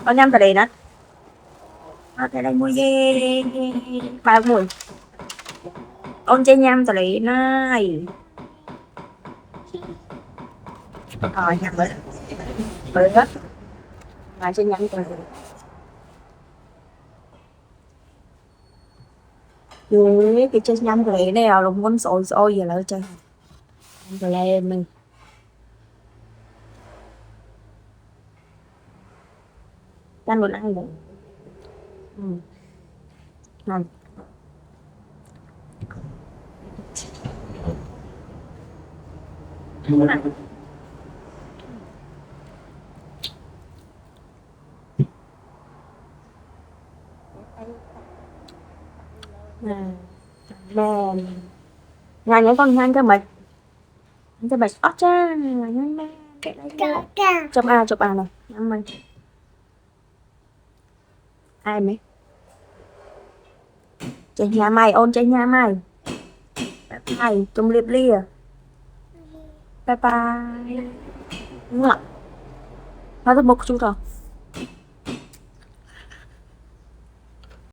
con nhâm từ đây nè từ đây mua dê ba mùi ôn chơi nhâm từ đây này nhâm bự hết mà chơi nhâm từ dưới cái chơi nhâm từ đây này là muốn sôi sôi giờ lại chơi từ lên mình ăn luôn ăn được ngon men nhanh nhảy con nhanh cái mệt ót cha nhanh lên chụp A này nhanh mình ai mấy chơi nhà mày ôn chơi nhà mày mày chung liệp lia bye bye đúng không thôi một chút rồi